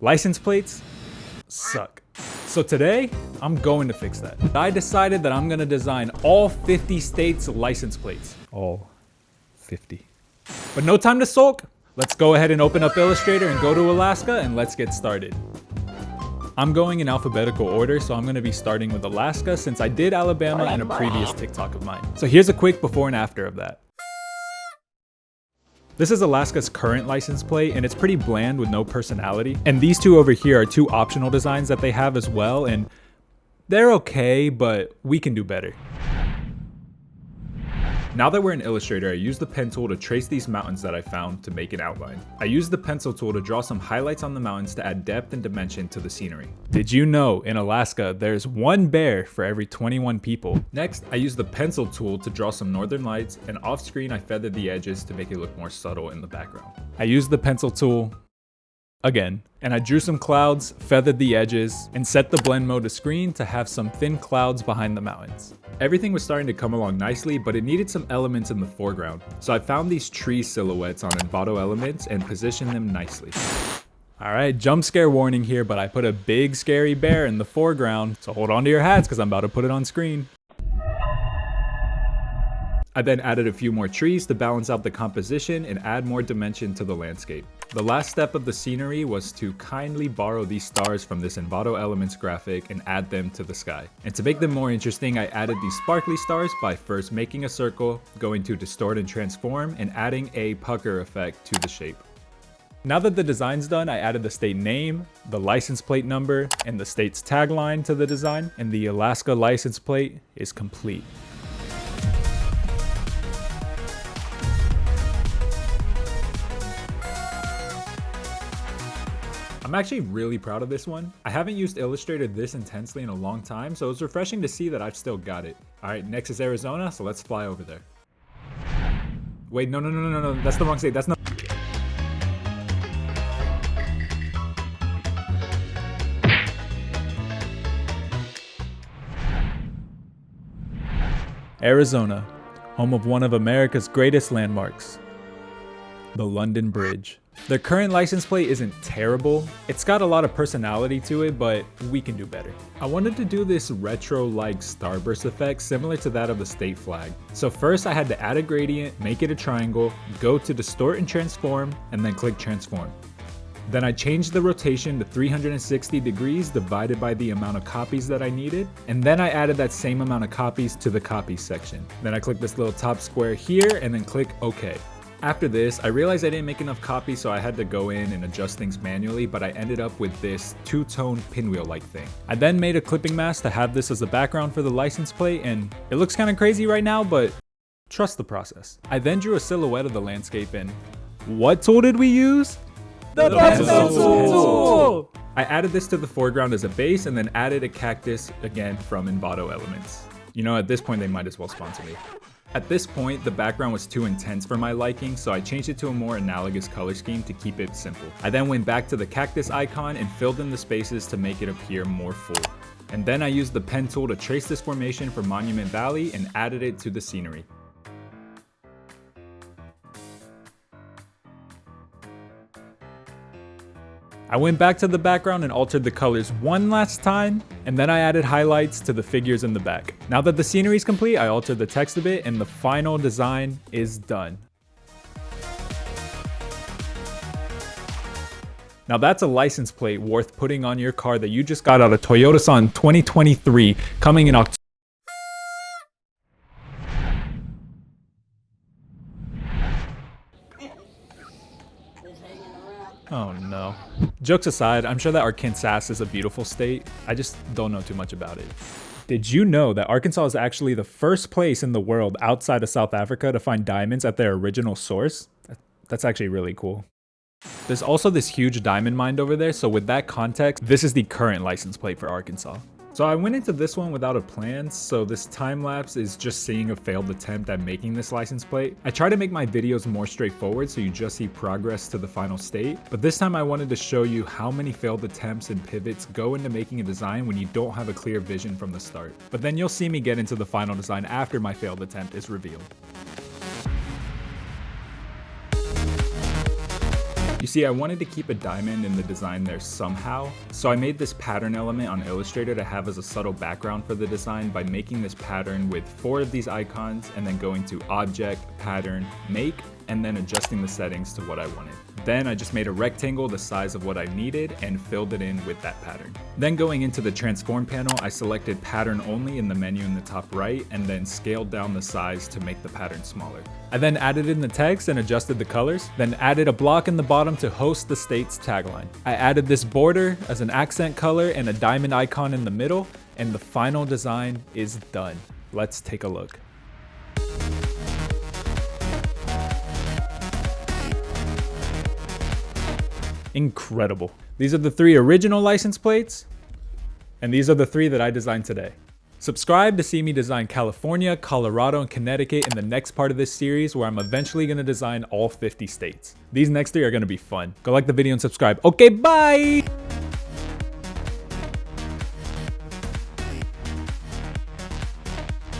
License plates suck. So today, I'm going to fix that. I decided that I'm gonna design all 50 states' license plates. All 50. But no time to sulk. Let's go ahead and open up Illustrator and go to Alaska and let's get started. I'm going in alphabetical order, so I'm gonna be starting with Alaska since I did Alabama in a previous TikTok of mine. So here's a quick before and after of that. This is Alaska's current license plate, and it's pretty bland with no personality. And these two over here are two optional designs that they have as well, and they're okay, but we can do better. Now that we're in Illustrator, I used the pen tool to trace these mountains that I found to make an outline. I used the pencil tool to draw some highlights on the mountains to add depth and dimension to the scenery. Did you know in Alaska, there's one bear for every 21 people? Next, I used the pencil tool to draw some northern lights, and off screen I feathered the edges to make it look more subtle in the background. I used the pencil tool again, and I drew some clouds, feathered the edges, and set the blend mode to screen to have some thin clouds behind the mountains. Everything was starting to come along nicely, but it needed some elements in the foreground. So I found these tree silhouettes on Envato Elements and positioned them nicely. Alright, jump scare warning here, but I put a big scary bear in the foreground, so hold on to your hats because I'm about to put it on screen. I then added a few more trees to balance out the composition and add more dimension to the landscape. The last step of the scenery was to kindly borrow these stars from this Envato Elements graphic and add them to the sky. And to make them more interesting, I added these sparkly stars by first making a circle, going to distort and transform, and adding a pucker effect to the shape. Now that the design's done, I added the state name, the license plate number, and the state's tagline to the design, and the Alaska license plate is complete. I'm actually really proud of this one. I haven't used Illustrator this intensely in a long time, so it's refreshing to see that I've still got it. Alright, next is Arizona, so let's fly over there. Wait, no, that's the wrong state, that's not... Arizona, home of one of America's greatest landmarks, the London Bridge. Their current license plate isn't terrible. It's got a lot of personality to it, but we can do better. I wanted to do this retro-like starburst effect similar to that of the state flag. So first I had to add a gradient, make it a triangle, go to distort and transform, and then click transform. Then I changed the rotation to 360 degrees divided by the amount of copies that I needed. And then I added that same amount of copies to the copies section. Then I clicked this little top square here and then click OK. After this, I realized I didn't make enough copies, so I had to go in and adjust things manually, but I ended up with this two-tone pinwheel-like thing. I then made a clipping mask to have this as a background for the license plate, and it looks kind of crazy right now, but trust the process. I then drew a silhouette of the landscape, and what tool did we use? The pencil tool! I added this to the foreground as a base, and then added a cactus again from Envato Elements. You know, at this point, they might as well sponsor me. At this point, the background was too intense for my liking, so I changed it to a more analogous color scheme to keep it simple. I then went back to the cactus icon and filled in the spaces to make it appear more full. And then I used the pen tool to trace this formation for Monument Valley and added it to the scenery. I went back to the background and altered the colors one last time, and then I added highlights to the figures in the back. Now that the scenery is complete, I altered the text a bit and the final design is done. Now that's a license plate worth putting on your car that you just got out of Toyota Sun 2023, coming in October. Oh no. Jokes aside, I'm sure that Arkansas is a beautiful state. I just don't know too much about it. Did you know that Arkansas is actually the first place in the world outside of South Africa to find diamonds at their original source? That's actually really cool. There's also this huge diamond mine over there, so with that context, this is the current license plate for Arkansas. So I went into this one without a plan, so this time lapse is just seeing a failed attempt at making this license plate. I try to make my videos more straightforward so you just see progress to the final state, but this time I wanted to show you how many failed attempts and pivots go into making a design when you don't have a clear vision from the start. But then you'll see me get into the final design after my failed attempt is revealed. You see, I wanted to keep a diamond in the design there somehow, so I made this pattern element on Illustrator to have as a subtle background for the design by making this pattern with 4 of these icons and then going to Object, Pattern, Make, and then adjusting the settings to what I wanted. Then I just made a rectangle the size of what I needed and filled it in with that pattern. Then going into the transform panel, I selected pattern only in the menu in the top right and then scaled down the size to make the pattern smaller. I then added in the text and adjusted the colors, then added a block in the bottom to host the state's tagline. I added this border as an accent color and a diamond icon in the middle, and the final design is done. Let's take a look. Incredible. These are the 3 original license plates, and these are the 3 that I designed today. Subscribe to see me design California, Colorado, and Connecticut in the next part of this series where I'm eventually going to design all 50 states. These next 3 are going to be fun. Go like the video and subscribe. Okay, bye!